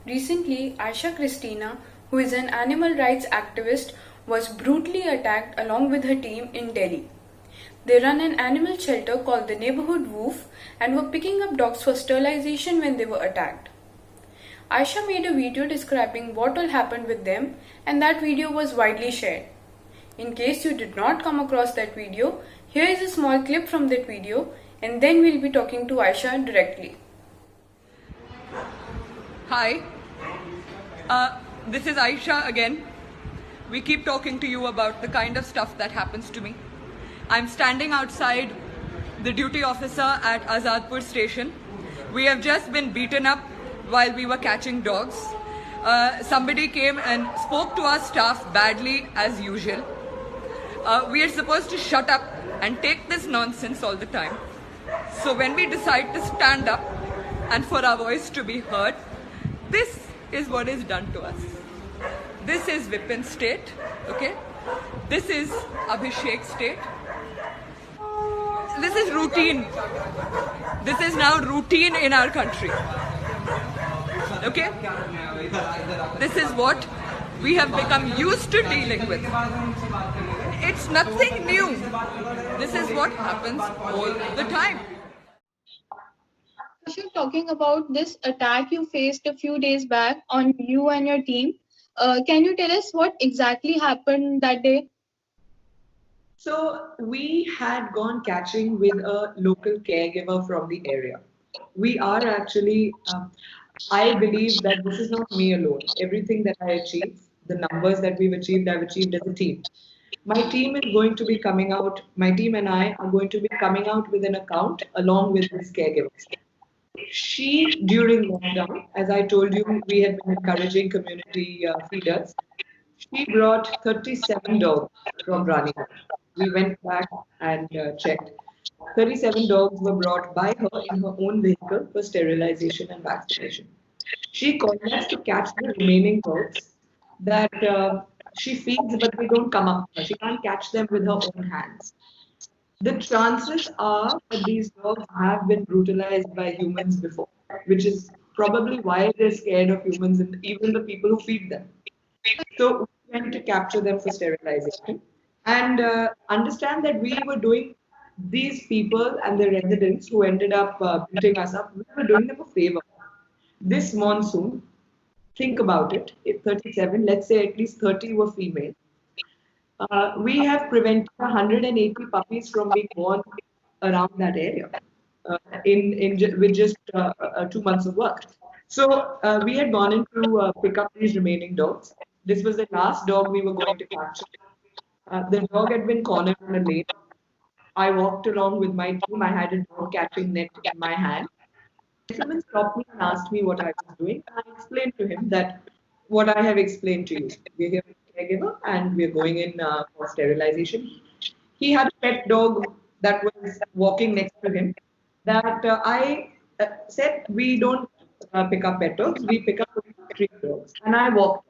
Recently, Aisha Christina, who is an animal rights activist, was brutally attacked along with her team in Delhi. They run an animal shelter called the Neighborhood Woof and were picking up dogs for sterilization when they were attacked. Aisha made a video describing what all happened with them, and that video was widely shared. In case you did not come across that video, here is a small clip from that video, and then we'll be talking to Aisha directly. Hi, this is Aisha again. We keep talking to you about the kind of stuff that happens to me. I'm standing outside the duty officer at Azadpur station. We have just been beaten up while we were catching dogs. Somebody came and spoke to our staff badly as usual. We are supposed to shut up and take this nonsense all the time. So when we decide to stand up and for our voice to be heard, this is what is done to us. This is Vipin state, okay? This is Abhishek state. This is routine. This is now routine in our country. Okay? This is what we have become used to dealing with. It's nothing new. This is what happens all the time. You're talking about this attack you faced a few days back on you and your team. Can you tell us what exactly happened that day? So we had gone catching with a local caregiver from the area. We are actually, I believe that this is not me alone. Everything that I achieve, the numbers that I've achieved as a team. My team is going to be coming out, my team and I are going to be coming out with an account along with this caregiver. She, during lockdown, as I told you, we had been encouraging community feeders. She brought 37 dogs from Ranipur. We went back and checked. 37 dogs were brought by her in her own vehicle for sterilization and vaccination. She called us to catch the remaining dogs that she feeds, but they don't come up. She can't catch them with her own hands. The chances are that these dogs have been brutalized by humans before, which is probably why they're scared of humans and even the people who feed them. So we went to capture them for sterilization and understand that we were doing these people and the residents who ended up beating us up, we were doing them a favor. This monsoon, think about it, if 37, let's say at least 30 were female. We have prevented 180 puppies from being born around that area with just 2 months of work. So we had gone in to pick up these remaining dogs. This was the last dog we were going to capture. The dog had been cornered in a lane. I walked along with my team. I had a dog catching net in my hand. The gentleman stopped me and asked me what I was doing. I explained to him that what I have explained to you. We're here with a caregiver and we're going in for sterilization. He had a pet dog that was walking next to him. That I said we don't pick up pet dogs, we pick up street dogs. And I walked.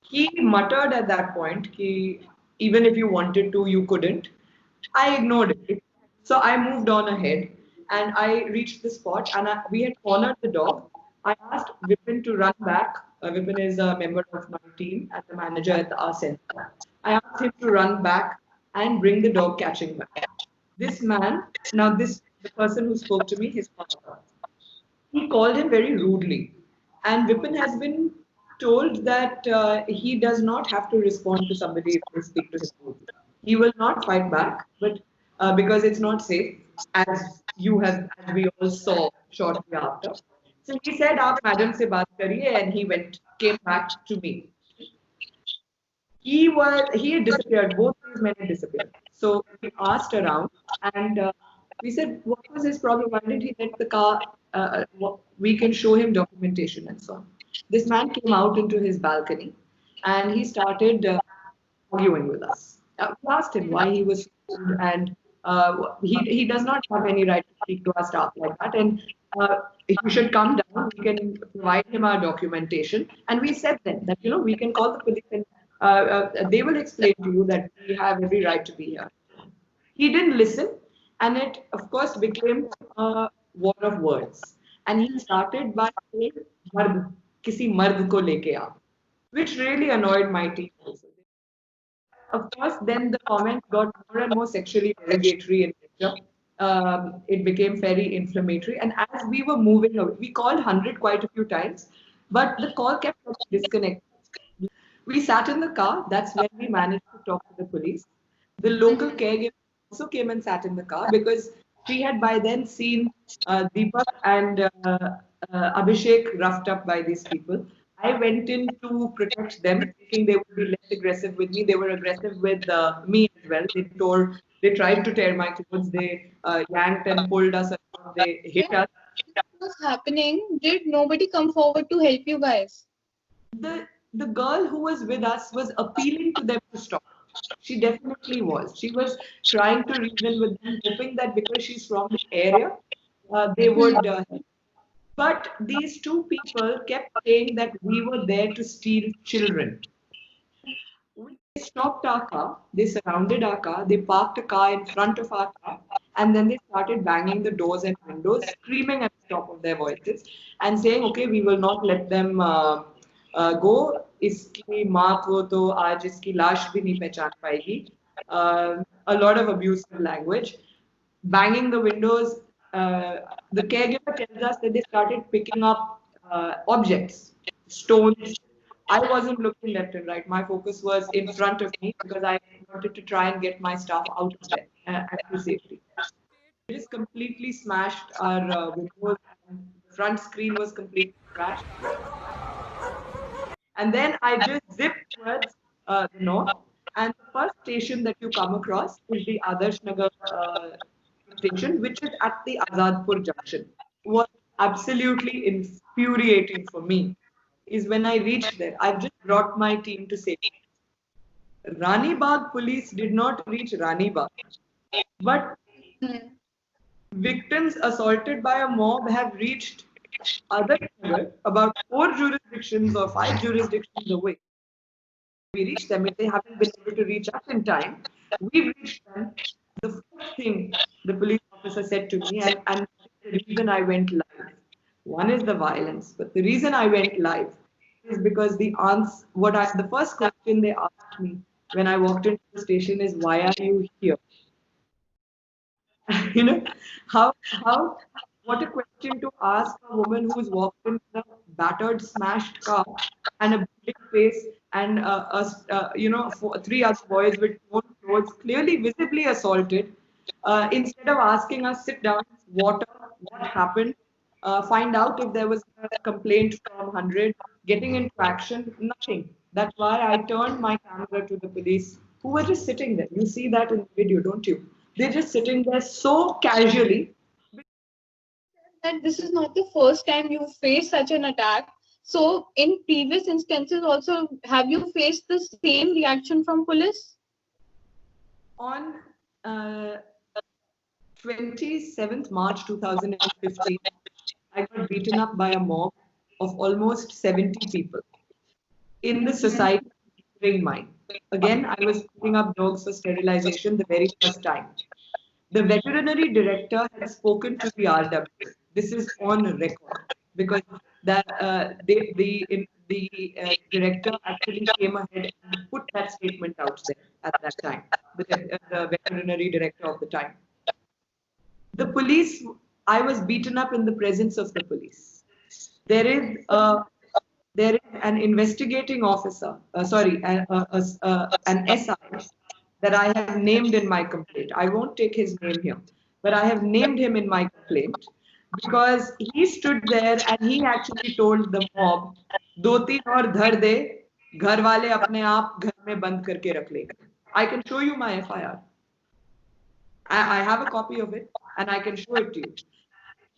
He muttered at that point, even if you wanted to, you couldn't. I ignored it. So I moved on ahead and I reached the spot and we had cornered the dog. I asked Vipin to run back. Vipin is a member of my team and the manager at our center. I asked him to run back and bring the dog catching back. This man, the person who spoke to me, his father, he called him very rudely. And Vipin has been told that he does not have to respond to somebody if they speak to him rudely. He will not fight back, but because it's not safe, as we all saw shortly after. So he said, "Aap madam se baat kariye," and came back to me. He had disappeared. Both these men had disappeared. So we asked around, and we said, "What was his problem? Why did he let the car? We can show him documentation and so on." This man came out into his balcony, and he started arguing with us. We asked him why he was rude, and he does not have any right to speak to our staff like that. And he should come down. We can provide him our documentation. And we said then that we can call the police and they will explain to you that we have every right to be here. He didn't listen, and it of course became a war of words. And he started by saying, "Mard, किसी मर्द को लेके आ, which really annoyed my team also. Of course, then the comments got more and more sexually derogatory in nature. It became very inflammatory. And as we were moving away, we called 100 quite a few times, but the call kept getting disconnected. We sat in the car. That's when we managed to talk to the police. The local caregiver also came and sat in the car because she had by then seen Deepak and Abhishek roughed up by these people. I went in to protect them, thinking they would be less aggressive with me. They were aggressive with me as well. They tried to tear my clothes. They yanked and pulled us around. They hit us. What was happening? Did nobody come forward to help you guys? The girl who was with us was appealing to them to stop. She definitely was. She was trying to reason with them, hoping that because she's from the area, they would help. But these two people kept saying that we were there to steal children. They stopped our car, they surrounded our car, they parked a car in front of our car, and then they started banging the doors and windows, screaming at the top of their voices, and saying, "Okay, we will not let them go. इसकी माँ को तो आज इसकी लाश भी नहीं पहचान पाएगी." A lot of abusive language, banging the windows. The caregiver tells us that they started picking up objects, stones. I wasn't looking left and right. My focus was in front of me because I wanted to try and get my stuff out of there to safety. They just completely smashed our windows. The front screen was completely smashed. And then I just zipped towards the north. And the first station that you come across is the Adarsh Nagar station, which is at the Azadpur junction. What absolutely infuriating for me is when I reached there, I've just brought my team to safety. Rani Bagh police did not reach Rani Bagh, but victims assaulted by a mob have reached other about 4 jurisdictions or 5 jurisdictions away. We reached them. If they haven't been able to reach us in time, we've reached them. The first thing the police officer said to me, and the reason I went live, one is the violence, but the reason I went live is because the first question they asked me when I walked into the station is, "Why are you here?" You know, what a question to ask a woman who's walked in a battered, smashed car and a bleeding face and three other boys with torn clothes, clearly visibly assaulted. Instead of asking us, sit down, water, what happened, find out if there was a complaint from 100, getting into action, nothing. That's why I turned my camera to the police, who were just sitting there. You see that in the video, don't you? They're just sitting there so casually. That this is not the first time you faced such an attack. So, in previous instances, also, have you faced the same reaction from police? On 27th March 2015, I got beaten up by a mob of almost 70 people in the society ring mine. Again, I was picking up dogs for sterilization the very first time. The veterinary director had spoken to the RW. This is on record because the director actually came ahead and put that statement out there at that time. The veterinary director of the time. The police. I was beaten up in the presence of the police. There is an investigating officer. An SI that I have named in my complaint. I won't take his name here, but I have named him in my complaint because he stood there and he actually told the mob, "दो तीन और धर दे, घर वाले अपने आप घर में बंद करके रख लेंगे." I can show you my FIR. I have a copy of it and I can show it to you.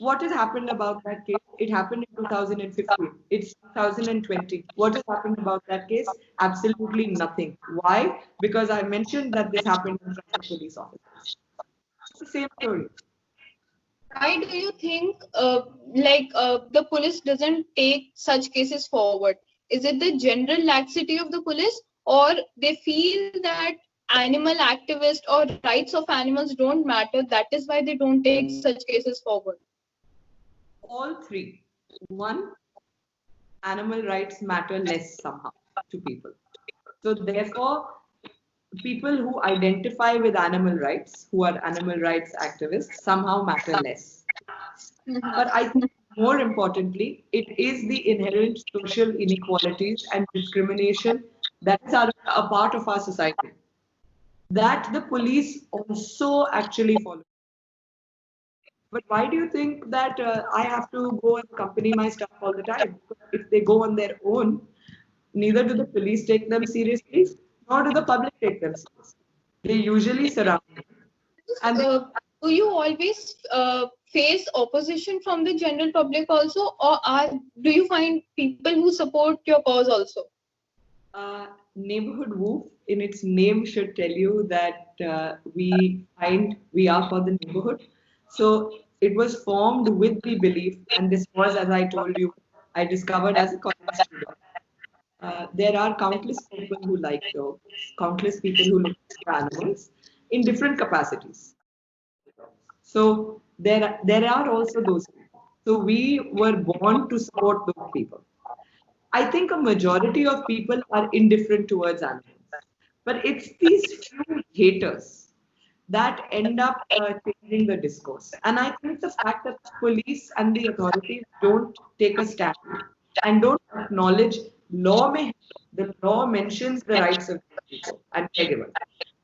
What has happened about that case? It happened in 2015. It's 2020. What has happened about that case? Absolutely nothing. Why? Because I mentioned that this happened in front of police officers. It's the same story. Why do you think the police doesn't take such cases forward? Is it the general laxity of the police, or they feel that animal activists or rights of animals don't matter? That is why they don't take such cases forward. All three. One, animal rights matter less somehow to people. So therefore, people who identify with animal rights, who are animal rights activists, somehow matter less. But I think more importantly, it is the inherent social inequalities and discrimination that is a part of our society that the police also actually follow. But why do you think that I have to go and accompany my staff all the time? Because if they go on their own, neither do the police take them seriously, nor do the public take them seriously. They usually surround them. And Do you always face opposition from the general public also, or do you find people who support your cause also? Neighborhood Woof, in its name, should tell you that we are for the neighborhood. So it was formed with the belief, and this was, as I told you, I discovered as a college student. There are countless people who like dogs, countless people who look for animals in different capacities. So there are also those people. So we were born to support those people. I think a majority of people are indifferent towards animals, but it's these few haters that end up changing the discourse. And I think the fact that the police and the authorities don't take a stand and don't acknowledge the law mentions the rights of people and caregivers.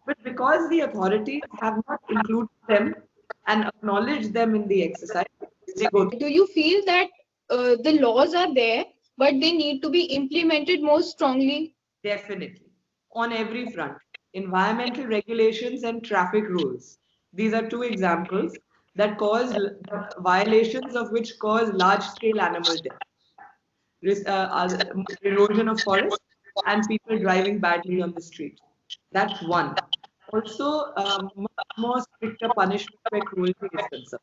But because the authorities have not included them and acknowledged them in the exercise, they go. Do you feel that the laws are there, but they need to be implemented more strongly? Definitely. On every front. Environmental regulations and traffic rules. These are two examples that cause violations of which cause large scale animal death, erosion of forest, and people driving badly on the street. That's one. Also, much more stricter punishment where cruelty is concerned.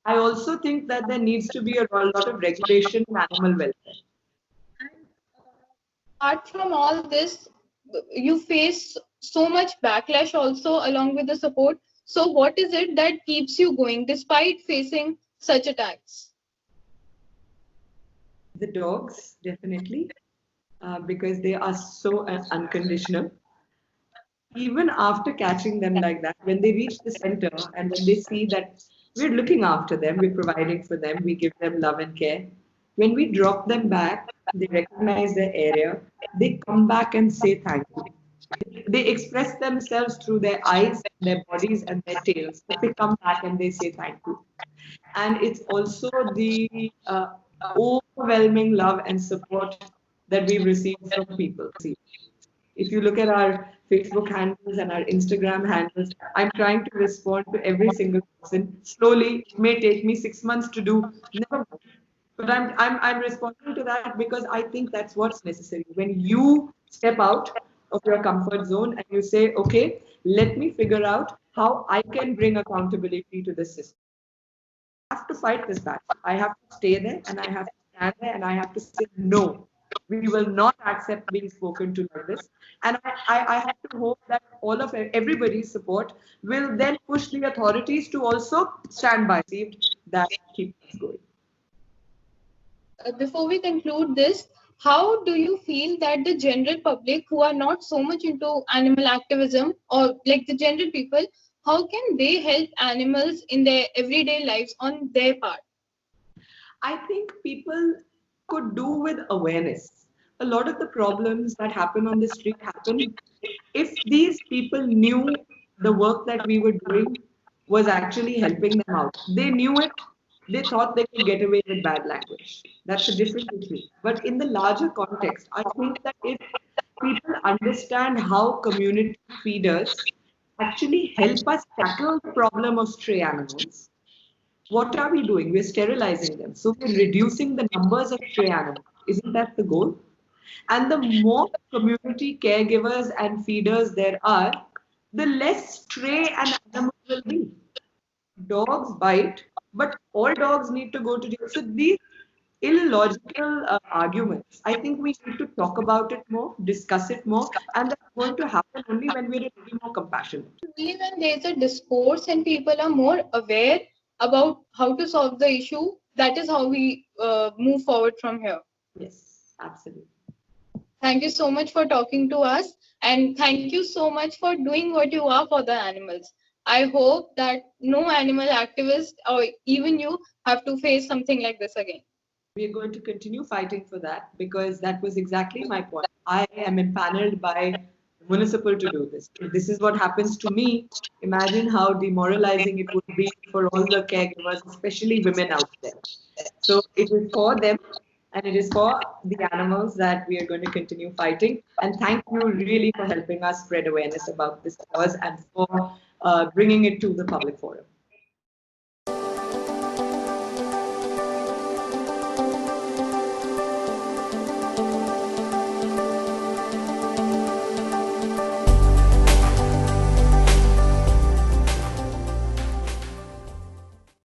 I also think that there needs to be a lot of regulation in animal welfare. Apart from all this, you face so much backlash also along with the support. So what is it that keeps you going despite facing such attacks? The dogs, definitely, because they are so unconditional. Even after catching them like that, when they reach the center and when they see that we're looking after them, we're providing for them, we give them love and care. When we drop them back, they recognize their area, they come back and say thank you. They express themselves through their eyes, their bodies, and their tails. But they come back and they say thank you. And it's also the overwhelming love and support that we've received from people. If you look at our Facebook handles and our Instagram handles, I'm trying to respond to every single person. Slowly, it may take me 6 months to do, never mind. But I'm responsible to that because I think that's what's necessary. When you step out of your comfort zone and you say, okay, let me figure out how I can bring accountability to the system. I have to fight this battle. I have to stay there and I have to stand there and I have to say, no, we will not accept being spoken to like this. And I have to hope that all of everybody's support will then push the authorities to also stand by that keeps us going. Before we conclude this, how do you feel that the general public who are not so much into animal activism or like the general people, how can they help animals in their everyday lives on their part? I think people could do with awareness. A lot of the problems that happen on the street happen if these people knew the work that we were doing was actually helping them out. They knew it, they thought they could get away with bad language. That's a different issue. But in the larger context, I think that if people understand how community feeders actually help us tackle the problem of stray animals, what are we doing? We're sterilizing them. So we're reducing the numbers of stray animals. Isn't that the goal? And the more community caregivers and feeders there are, the less stray an animal will be. Dogs bite, but all dogs need to go to jail. So these illogical arguments, I think we need to talk about it more, discuss it more, and that's going to happen only when we're a little more compassionate. Only when there's a discourse and people are more aware about how to solve the issue, that is how we move forward from here. Yes. Absolutely. Thank you so much for talking to us, and thank you so much for doing what you are for the animals. I hope that no animal activist or even you have to face something like this again. We are going to continue fighting for that because that was exactly my point. I am empaneled by municipal to do this. If this is what happens to me, imagine how demoralizing it would be for all the caregivers, especially women out there. So it is for them and it is for the animals that we are going to continue fighting. And thank you really for helping us spread awareness about this cause and for bringing it to the public forum.